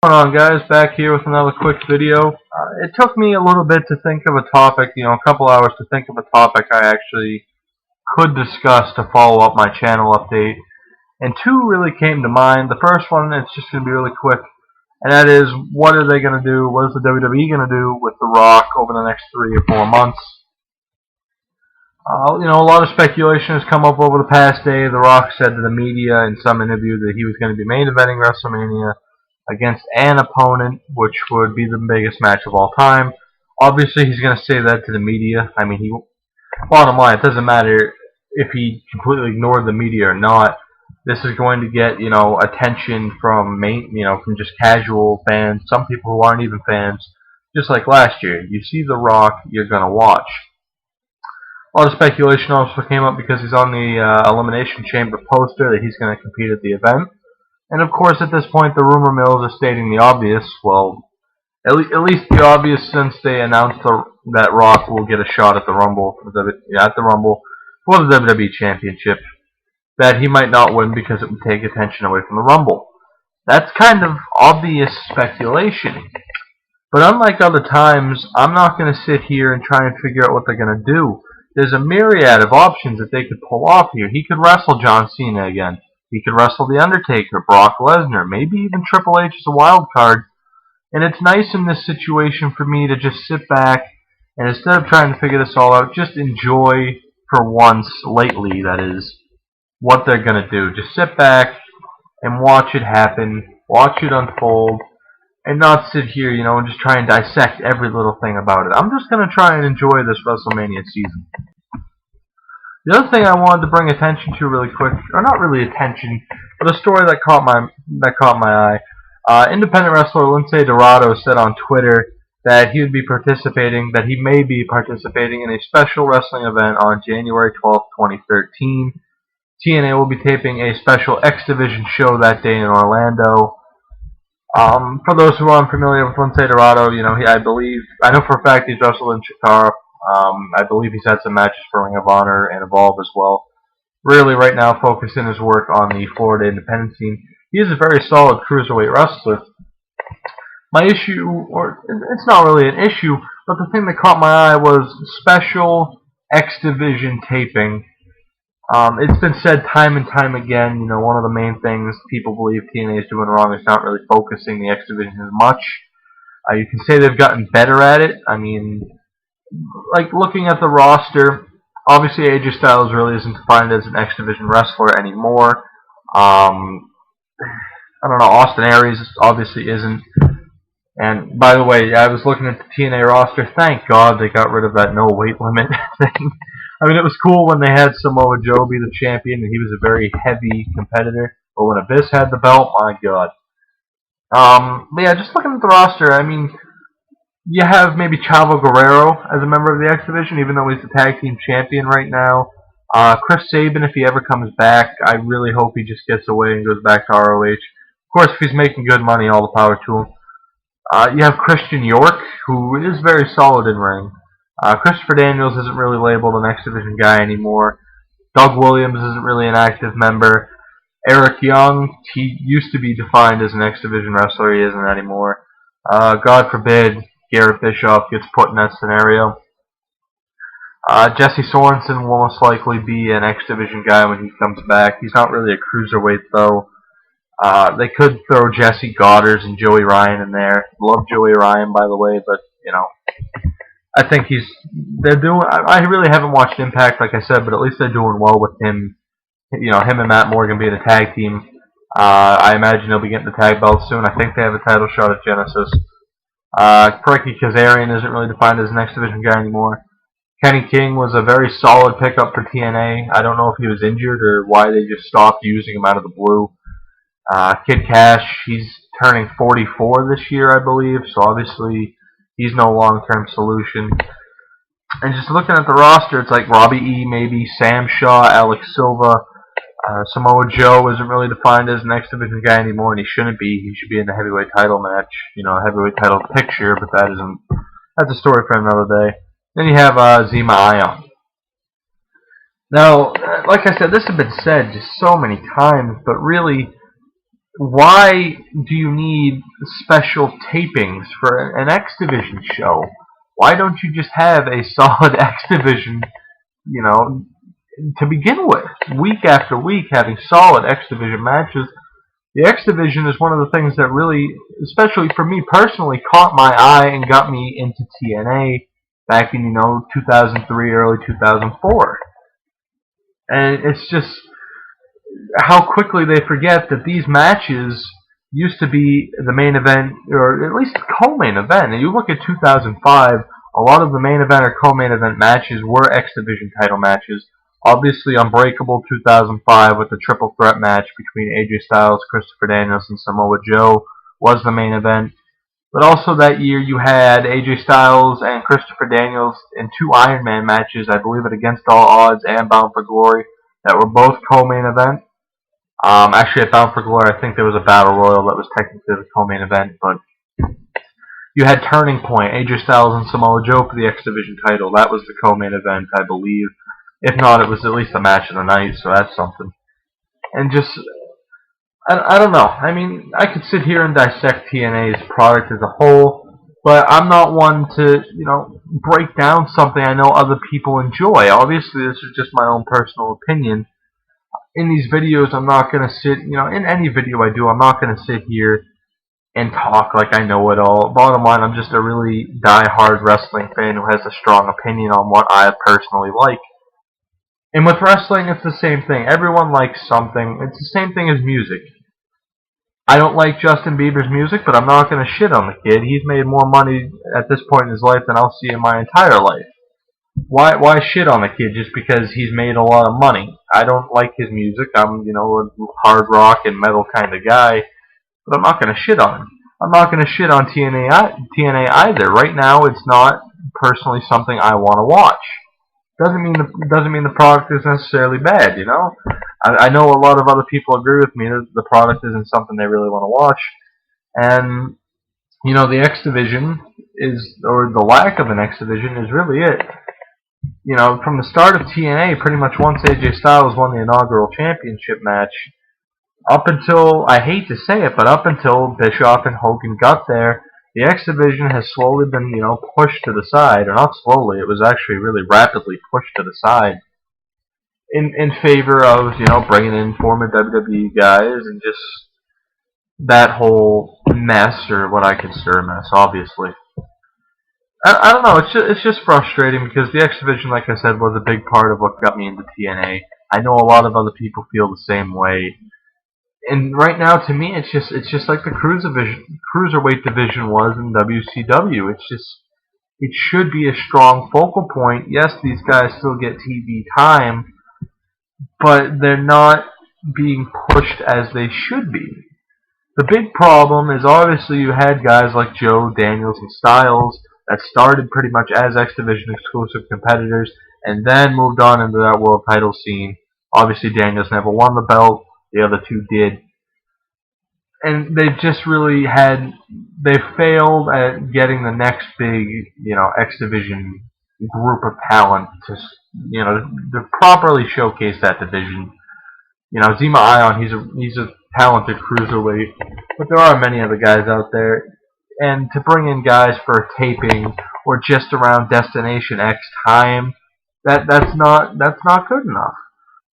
What's going on, guys? Back here with another quick video. It took me a little bit to think of a topic, a couple hours to think of a topic I actually could discuss to follow up my channel update. And two really came to mind. The first one, it's just going to be really quick, and that is, what are they going to do? What is the WWE going to do with The Rock over the next 3 or 4 months? A lot of speculation has come up over the past day. The Rock said to the media in some interview that he was going to be main eventing Wrestlemania against an opponent, which would be the biggest match of all time. Obviously, he's going to say that to the media. I mean, bottom line, it doesn't matter if he completely ignored the media or not. This is going to get, attention from from just casual fans, some people who aren't even fans, just like last year. You see The Rock, you're going to watch. A lot of speculation also came up because he's on the Elimination Chamber poster that he's going to compete at the event. And of course, at this point, the rumor mills are stating the obvious. Well, at least the obvious, since they announced that Rock will get a shot at the Rumble for the WWE Championship. That he might not win because it would take attention away from the Rumble. That's kind of obvious speculation. But unlike other times, I'm not going to sit here and try and figure out what they're going to do. There's a myriad of options that they could pull off here. He could wrestle John Cena again. He could wrestle The Undertaker, Brock Lesnar, maybe even Triple H as a wild card. And it's nice in this situation for me to just sit back and, instead of trying to figure this all out, just enjoy, for once, lately, that is, what they're going to do. Just sit back and watch it happen, watch it unfold, and not sit here, and just try and dissect every little thing about it. I'm just going to try and enjoy this WrestleMania season. The other thing I wanted to bring attention to really quick, or not really attention, but a story that caught my eye. Independent wrestler Lince Dorado said on Twitter that he may be participating in a special wrestling event on January 12th, 2013. TNA will be taping a special X Division show that day in Orlando. For those who are unfamiliar with Lince Dorado, I know for a fact he's wrestled in Chikara. I believe he's had some matches for Ring of Honor and Evolve as well. Really, right now, focusing his work on the Florida independent scene. He is a very solid cruiserweight wrestler. My issue, or it's not really an issue, but the thing that caught my eye was special X Division taping. It's been said time and time again, one of the main things people believe TNA is doing wrong is not really focusing the X Division as much. You can say they've gotten better at it. I mean, like, looking at the roster, obviously AJ Styles really isn't defined as an X Division wrestler anymore. I don't know, Austin Aries obviously isn't. And by the way, I was looking at the TNA roster. Thank God they got rid of that no weight limit thing. I mean, it was cool when they had Samoa Joe be the champion, and he was a very heavy competitor. But when Abyss had the belt, my God. But yeah, just looking at the roster, I mean, you have maybe Chavo Guerrero as a member of the X Division, even though he's the tag team champion right now. Chris Sabin, if he ever comes back, I really hope he just gets away and goes back to ROH. Of course, if he's making good money, all the power to him. You have Christian York, who is very solid in ring. Christopher Daniels isn't really labeled an X Division guy anymore. Doug Williams isn't really an active member. Eric Young, he used to be defined as an X Division wrestler. He isn't anymore. God forbid Garrett Bischoff gets put in that scenario. Jesse Sorensen will most likely be an X Division guy when he comes back. He's not really a cruiserweight, though. They could throw Jesse Goddard and Joey Ryan in there. Love Joey Ryan, by the way, but, I think I really haven't watched Impact, like I said, but at least they're doing well with him. Him and Matt Morgan being a tag team. I imagine they'll be getting the tag belts soon. I think they have a title shot at Genesis. Perky Kazarian isn't really defined as an X Division guy anymore. Kenny King was a very solid pickup for TNA. I don't know if he was injured or why they just stopped using him out of the blue. Kid Cash, he's turning 44 this year, I believe, so obviously he's no long-term solution. And just looking at the roster, it's like Robbie E, maybe, Sam Shaw, Alex Silva. Samoa Joe isn't really defined as an X Division guy anymore, and he shouldn't be. He should be in the heavyweight title match, heavyweight title picture, but that's a story for another day. Then you have Zima Ion. Now, like I said, this has been said just so many times, but really, Why do you need special tapings for an X Division show? Why don't you just have a solid X Division, you know, to begin with? Week after week, having solid X Division matches. The X Division is one of the things that really, especially for me personally, caught my eye and got me into TNA back in, 2003, early 2004. And it's just how quickly they forget that these matches used to be the main event, or at least co-main event. And you look at 2005, a lot of the main event or co-main event matches were X Division title matches. Obviously, Unbreakable 2005 with the triple threat match between AJ Styles, Christopher Daniels, and Samoa Joe was the main event. But also that year you had AJ Styles and Christopher Daniels in two Iron Man matches, I believe it Against All Odds and Bound for Glory, that were both co-main event. Actually, at Bound for Glory, I think there was a Battle Royal that was technically the co-main event, but you had Turning Point, AJ Styles and Samoa Joe for the X Division title. That was the co-main event, I believe. If not, it was at least a match of the night, so that's something. And just, I don't know. I mean, I could sit here and dissect TNA's product as a whole, but I'm not one to, break down something I know other people enjoy. Obviously, this is just my own personal opinion. In these videos, I'm not going to sit, in any video I do, I'm not going to sit here and talk like I know it all. Bottom line, I'm just a really die-hard wrestling fan who has a strong opinion on what I personally like. And with wrestling, it's the same thing. Everyone likes something. It's the same thing as music. I don't like Justin Bieber's music, but I'm not going to shit on the kid. He's made more money at this point in his life than I'll see in my entire life. Why shit on the kid just because he's made a lot of money? I don't like his music. I'm, a hard rock and metal kind of guy, but I'm not going to shit on him. I'm not going to shit on TNA either. Right now, it's not personally something I want to watch. Doesn't mean the product is necessarily bad. I know a lot of other people agree with me that the product isn't something they really want to watch, and the X Division or the lack of an X Division is really it. From the start of TNA, pretty much once AJ Styles won the inaugural championship match, up until, I hate to say it, but up until Bischoff and Hogan got there, the X Division has slowly been, pushed to the side. Or not slowly, it was actually really rapidly pushed to the side in favor of, bringing in former WWE guys and just that whole mess, or what I consider a mess, obviously. I don't know, it's just frustrating because the X Division, like I said, was a big part of what got me into TNA. I know a lot of other people feel the same way. And right now, to me, it's just like the cruiserweight division was in WCW. It should be a strong focal point. Yes, these guys still get TV time, but they're not being pushed as they should be. The big problem is obviously you had guys like Joe, Daniels, and Styles that started pretty much as X Division exclusive competitors and then moved on into that world title scene. Obviously, Daniels never won the belt. The other two did. And they just really they failed at getting the next big, X Division group of talent to properly showcase that division. Zema Ion, he's a talented cruiserweight, but there are many other guys out there. And to bring in guys for a taping or just around Destination X time, that's not good enough.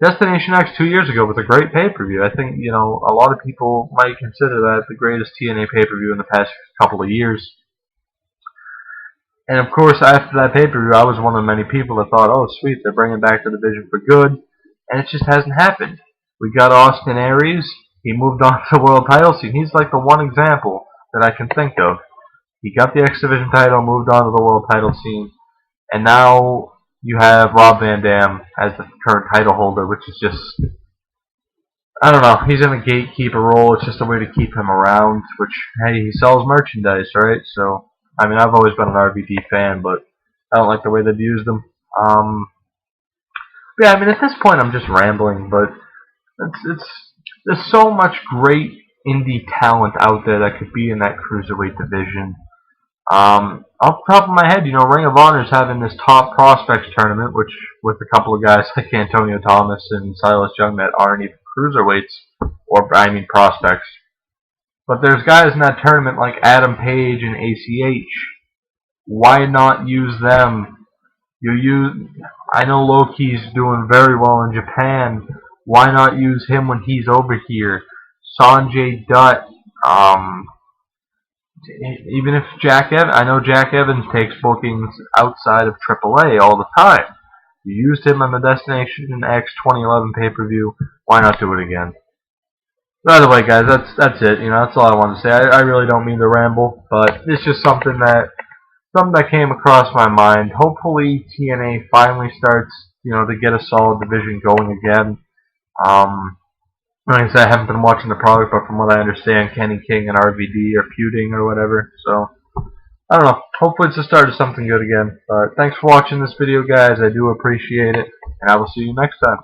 Destination X 2 years ago was a great pay-per-view. I think, a lot of people might consider that the greatest TNA pay-per-view in the past couple of years. And of course, after that pay-per-view, I was one of many people that thought, oh, sweet, they're bringing back the division for good. And it just hasn't happened. We got Austin Aries. He moved on to the world title scene. He's like the one example that I can think of. He got the X Division title, moved on to the world title scene, and now you have Rob Van Dam as the current title holder, which is just, I don't know, he's in a gatekeeper role. It's just a way to keep him around, which, hey, he sells merchandise, right? So, I mean, I've always been an RVD fan, but I don't like the way they've used him. Yeah, I mean, at this point, I'm just rambling, but there's so much great indie talent out there that could be in that cruiserweight division. Off the top of my head, Ring of Honor is having this top prospects tournament, which with a couple of guys like Antonio Thomas and Silas Young that aren't even cruiserweights, or I mean prospects. But there's guys in that tournament like Adam Page and ACH. Why not use them? I know Loki's doing very well in Japan. Why not use him when he's over here? Sanjay Dutt. Even if I know Jack Evans takes bookings outside of AAA all the time. You used him on the Destination X 2011 pay-per-view. Why not do it again? By the way, guys, that's it. That's all I want to say. I really don't mean to ramble, but it's just something that came across my mind. Hopefully, TNA finally starts, to get a solid division going again. Like I said, I haven't been watching the product, but from what I understand, Kenny King and RVD are feuding or whatever. So, I don't know. Hopefully it's the start of something good again. But thanks for watching this video, guys. I do appreciate it, and I will see you next time.